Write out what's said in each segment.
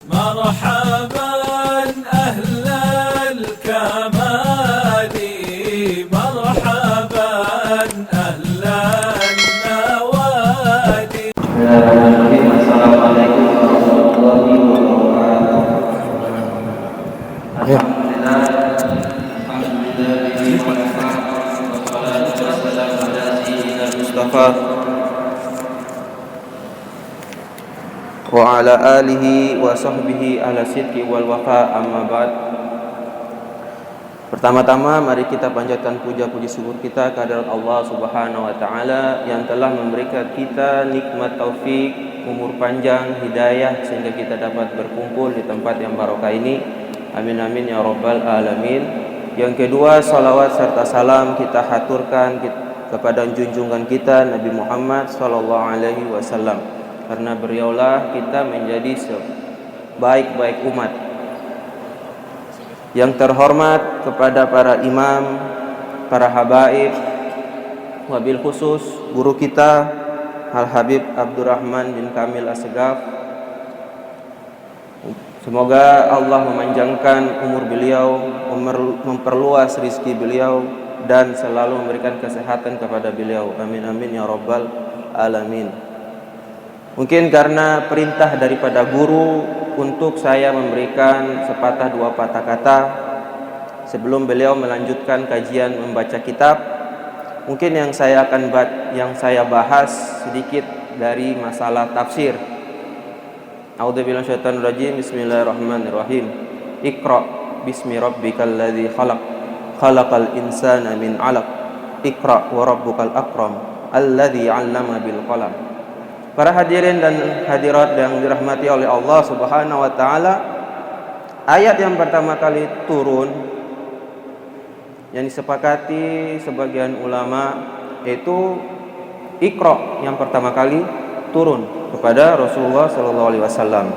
مرحبا أهل الكمال مرحبا أهل النوادي. Assalamualaikum warahmatullahi wabarakatuh. Mustafa wa ala alihi wa sahbihi ala sidqi wal wafa, amma ba'd. Pertama-tama mari kita panjatkan puja-puji syukur kita kehadirat Allah Subhanahu wa taala yang telah memberikan kita nikmat taufik, umur panjang, hidayah sehingga kita dapat berkumpul di tempat yang barokah ini. Amin amin ya rabbal alamin. Yang kedua, salawat serta salam kita haturkan kepada junjungan kita Nabi Muhammad sallallahu alaihi wasallam, karena beliaulah kita menjadi sebaik-baik umat. Yang terhormat kepada para imam, para habaib, wabil khusus guru kita Al Habib Abdurrahman bin Kamil Assegaf. Semoga Allah memanjangkan umur beliau, memperluas rizki beliau, dan selalu memberikan kesehatan kepada beliau. Amin amin ya rabbal alamin. Mungkin karena perintah daripada guru untuk saya memberikan sepatah dua patah kata sebelum beliau melanjutkan kajian membaca kitab. Mungkin yang saya bahas sedikit dari masalah tafsir. A'udzubillahi minasyaitonir rajim. Bismillahirrahmanirrahim. Iqra bismi rabbikal ladzi khalaq. Khalaqal insana min 'alaq. Iqra wa rabbukal akram alladzi 'allama bil qalam. Para hadirin dan hadirat yang dirahmati oleh Allah Subhanahu wa taala, ayat yang pertama kali turun yang disepakati sebagian ulama yaitu Iqra yang pertama kali turun kepada Rasulullah sallallahu alaihi wasallam.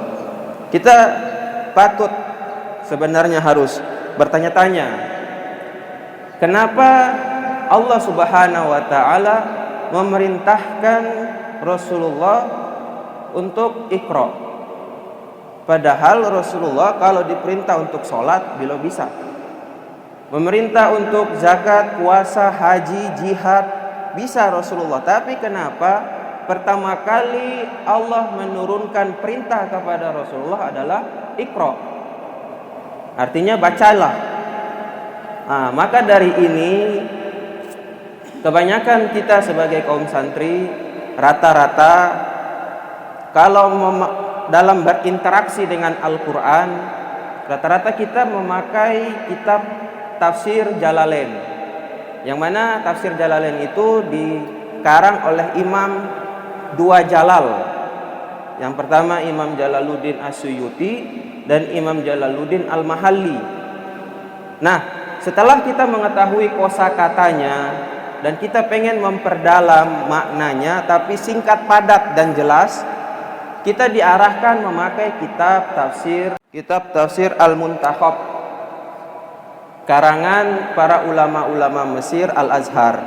Kita patut sebenarnya harus bertanya-tanya, kenapa Allah Subhanahu wa taala memerintahkan Rasulullah untuk Iqra, padahal Rasulullah kalau diperintah untuk sholat beliau bisa, memerintah untuk zakat, puasa, haji, jihad bisa Rasulullah. Tapi kenapa pertama kali Allah menurunkan perintah kepada Rasulullah adalah Iqra, artinya bacalah. Maka dari ini kebanyakan kita sebagai kaum santri rata-rata kalau dalam berinteraksi dengan Al-Quran, rata-rata kita memakai kitab tafsir Jalalain, yang mana tafsir Jalalain itu dikarang oleh Imam dua Jalal. Yang pertama Imam Jalaluddin As-Suyuti dan Imam Jalaluddin Al-Mahalli. Nah, setelah kita mengetahui kosakatanya dan kita pengen memperdalam maknanya tapi singkat, padat dan jelas, kita diarahkan memakai kitab tafsir Al-Muntakhab karangan para ulama-ulama Mesir Al-Azhar.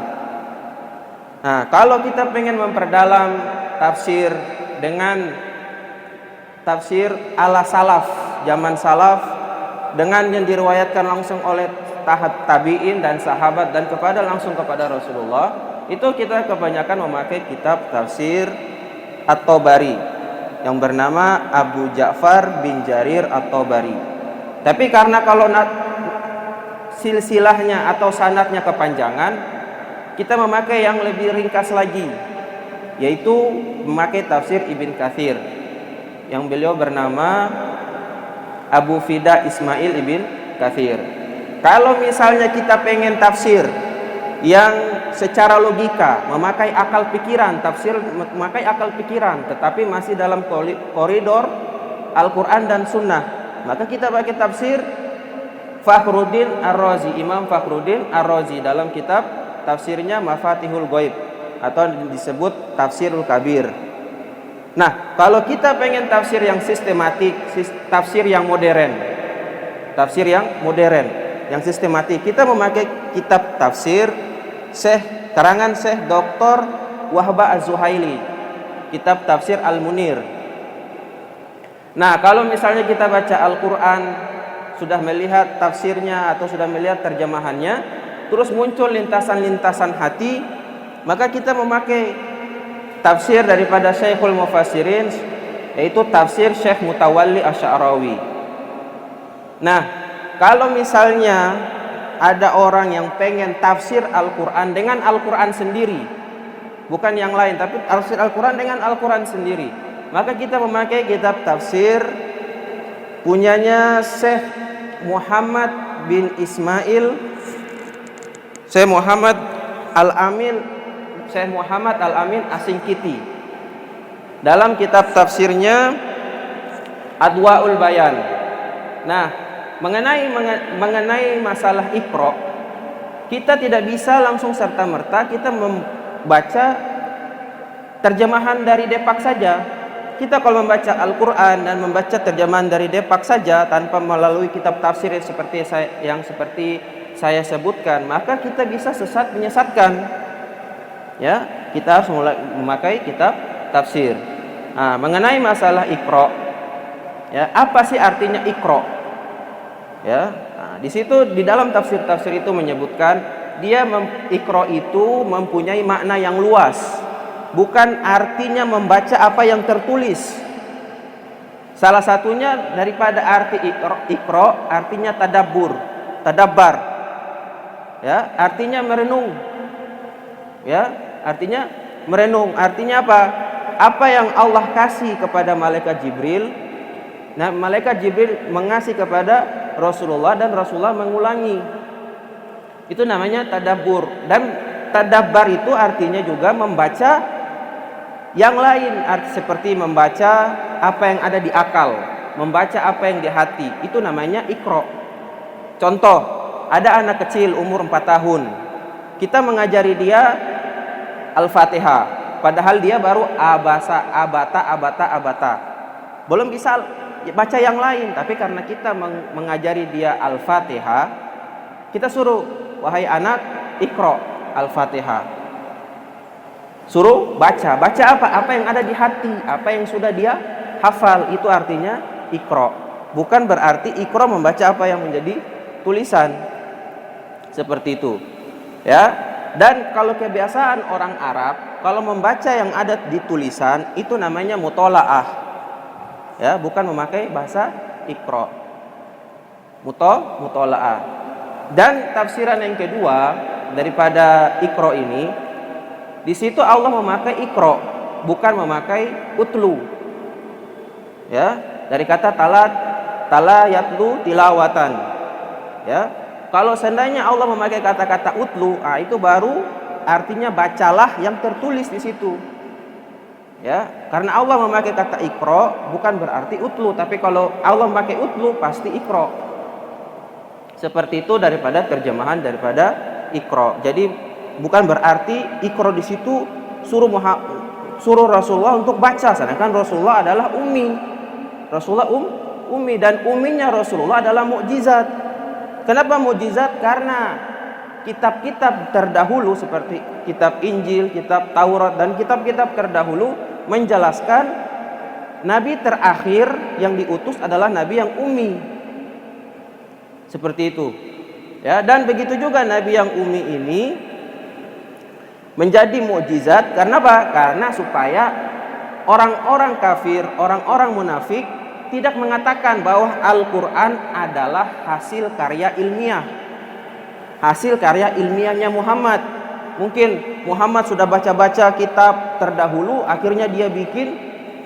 Nah, kalau kita pengen memperdalam tafsir dengan tafsir ala salaf, zaman salaf, dengan yang diriwayatkan langsung oleh tabi'in dan sahabat dan langsung kepada Rasulullah, itu kita kebanyakan memakai kitab tafsir At-Tabari yang bernama Abu Ja'far bin Jarir At-Tabari. Tapi karena kalau silsilahnya atau sanadnya kepanjangan, kita memakai yang lebih ringkas lagi, yaitu memakai tafsir Ibn Katsir yang beliau bernama Abu Fida Ismail Ibn Katsir. Kalau misalnya kita pengen tafsir yang secara logika, memakai akal pikiran, tetapi masih dalam koridor Al-Quran dan Sunnah, maka kita pakai tafsir Fakhruddin Ar-Razi, Imam Fakhruddin Ar-Razi dalam kitab tafsirnya Mafatihul Ghaib atau disebut Tafsirul Kabir. Nah, kalau kita pengen tafsir yang sistematik, tafsir yang modern, yang sistematik, kita memakai kitab tafsir karangan Syekh Dr. Wahbah Az-Zuhaili, kitab tafsir Al-Munir. Nah, kalau misalnya kita baca Al-Quran, sudah melihat tafsirnya atau sudah melihat terjemahannya, terus muncul lintasan-lintasan hati, maka kita memakai tafsir daripada Syekhul Mufassirin, yaitu tafsir Syekh Mutawalli Asy'arawi. Nah, kalau misalnya ada orang yang pengen tafsir Al-Quran dengan Al-Quran sendiri, bukan yang lain, tapi tafsir Al-Quran dengan Al-Quran sendiri, maka kita memakai kitab tafsir punyanya Syekh Muhammad bin Ismail, Syekh Muhammad Al-Amin, Syekh Muhammad Al-Amin Asingkiti. Dalam kitab tafsirnya Adwaul Bayan. Nah, mengenai masalah Iqra, kita tidak bisa langsung serta-merta kita membaca terjemahan dari Depak saja. Kita kalau membaca Al-Quran dan membaca terjemahan dari Depak saja tanpa melalui kitab tafsir seperti saya sebutkan, maka kita bisa sesat menyesatkan. Ya, kita harus memakai kitab tafsir. Nah, mengenai masalah Iqra, ya, apa sih artinya Iqra? Ya, nah, di situ di dalam tafsir-tafsir itu menyebutkan Iqra itu mempunyai makna yang luas. Bukan artinya membaca apa yang tertulis. Salah satunya daripada arti Iqra artinya tadabbar. Ya, artinya merenung. Ya, artinya merenung. Artinya apa? Apa yang Allah kasih kepada malaikat Jibril, nah malaikat Jibril mengasih kepada Rasulullah dan Rasulullah mengulangi. Itu namanya tadabbur. Dan tadabbar itu artinya juga membaca yang lain, seperti membaca apa yang ada di akal, membaca apa yang di hati. Itu namanya Iqra. Contoh, ada anak kecil umur 4 tahun. Kita mengajari dia Al-Fatihah, padahal dia baru abata. Belum bisa baca yang lain, tapi karena kita mengajari dia Al-Fatihah, kita suruh, wahai anak, Iqra Al-Fatihah. Suruh baca apa yang ada di hati, apa yang sudah dia hafal. Itu artinya Iqra. Bukan berarti Iqra membaca apa yang menjadi tulisan. Seperti itu. Ya. Dan kalau kebiasaan orang Arab, kalau membaca yang ada di tulisan itu namanya mutola'ah. Ya, bukan memakai bahasa Iqra. Mutola'ah. Dan tafsiran yang kedua daripada Iqra ini, di situ Allah memakai Iqra, bukan memakai utlu. Ya, dari kata tala yatlu tilawatan. Ya, kalau seandainya Allah memakai kata-kata utlu, itu baru artinya bacalah yang tertulis di situ. Ya, karena Allah memakai kata Iqra bukan berarti utlu, tapi kalau Allah memakai utlu pasti Iqra. Seperti itu daripada terjemahan daripada Iqra. Jadi bukan berarti Iqra di situ suruh Rasulullah untuk baca, sedangkan Rasulullah adalah ummi. Rasulullah ummi, dan umminya Rasulullah adalah mukjizat. Kenapa mukjizat? Karena kitab-kitab terdahulu seperti kitab Injil, kitab Taurat dan kitab-kitab terdahulu menjelaskan nabi terakhir yang diutus adalah nabi yang ummi. Seperti itu. Ya, dan begitu juga nabi yang ummi ini menjadi mukjizat karena apa? Karena supaya orang-orang kafir, orang-orang munafik tidak mengatakan bahwa Al-Quran adalah hasil karya ilmiah. Hasil karya ilmiahnya Muhammad. Mungkin Muhammad sudah baca-baca kitab terdahulu, akhirnya dia bikin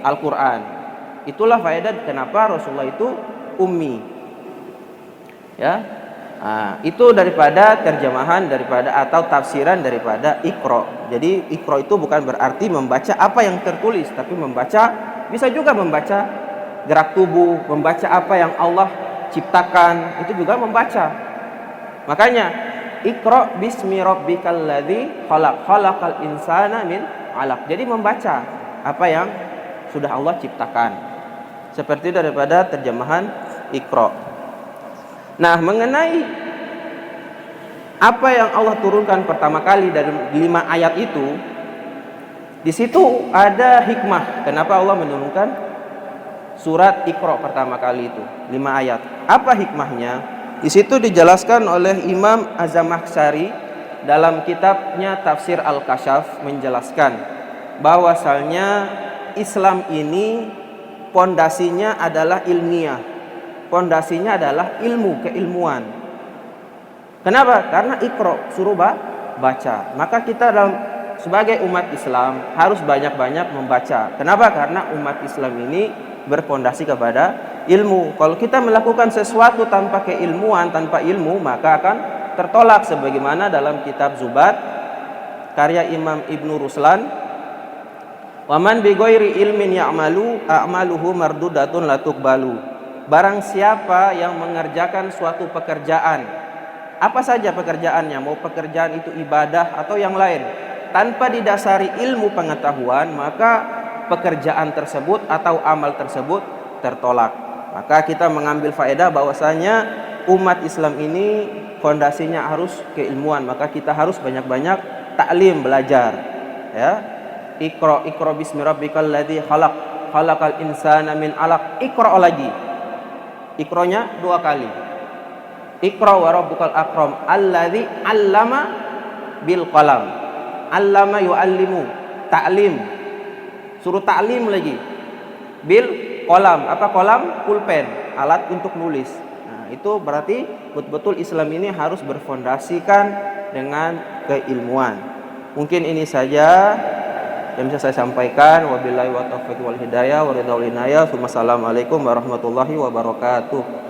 Al-Quran. Itulah faedah kenapa Rasulullah itu ummi. Ya. Nah, itu daripada terjemahan daripada atau tafsiran daripada Iqra. Jadi Iqra itu bukan berarti membaca apa yang tertulis, tapi bisa juga membaca gerak tubuh, membaca apa yang Allah ciptakan, itu juga membaca. Makanya Iqra bismi rabbikal ladzi khalaqal insana min 'alaq. Jadi membaca apa yang sudah Allah ciptakan. Seperti daripada terjemahan Iqra. Nah, mengenai apa yang Allah turunkan pertama kali dari 5 ayat itu, di situ ada hikmah kenapa Allah menurunkan surat Iqra pertama kali itu, 5 ayat. Apa hikmahnya? Di situ dijelaskan oleh Imam Az-Zamakhsyari dalam kitabnya Tafsir Al-Kasyaf, menjelaskan bahwasalnya Islam ini pondasinya adalah ilmiah. Pondasinya adalah ilmu, keilmuan. Kenapa? Karena Iqra, suruh baca. Maka kita sebagai umat Islam harus banyak-banyak membaca. Kenapa? Karena umat Islam ini berpondasi kepada ilmu. Kalau kita melakukan sesuatu tanpa keilmuan, tanpa ilmu, maka akan tertolak, sebagaimana dalam kitab Zubat karya Imam Ibnu Ruslan, "Waman bi ghairi ilmin ya'malu a'maluhu mardudatun la tuqbalu." Barang siapa yang mengerjakan suatu pekerjaan, apa saja pekerjaannya, mau pekerjaan itu ibadah atau yang lain, tanpa didasari ilmu pengetahuan, maka pekerjaan tersebut atau amal tersebut tertolak. Maka kita mengambil faedah bahwasanya umat Islam ini fondasinya harus keilmuan, maka kita harus banyak-banyak taklim, belajar, ya. Iqra bismi rabbikal ladzi khalaq, khalaqal insana min 'alaq. Iqra lagi. Iqra-nya 2 kali. Iqra wa rabbukal akram alladzi 'allama bil qalam. 'Allama yu'allimu, taklim. Suruh taklim lagi. Bil qalam. Apa qalam? Pulpen, alat untuk nulis. Nah, itu berarti betul-betul Islam ini harus berfondasikan dengan keilmuan. Mungkin ini saja yang bisa saya sampaikan. Wabillahi wa taufiq wal hidayah wa ridha wal inayah. Wassalamualaikum warahmatullahi wabarakatuh.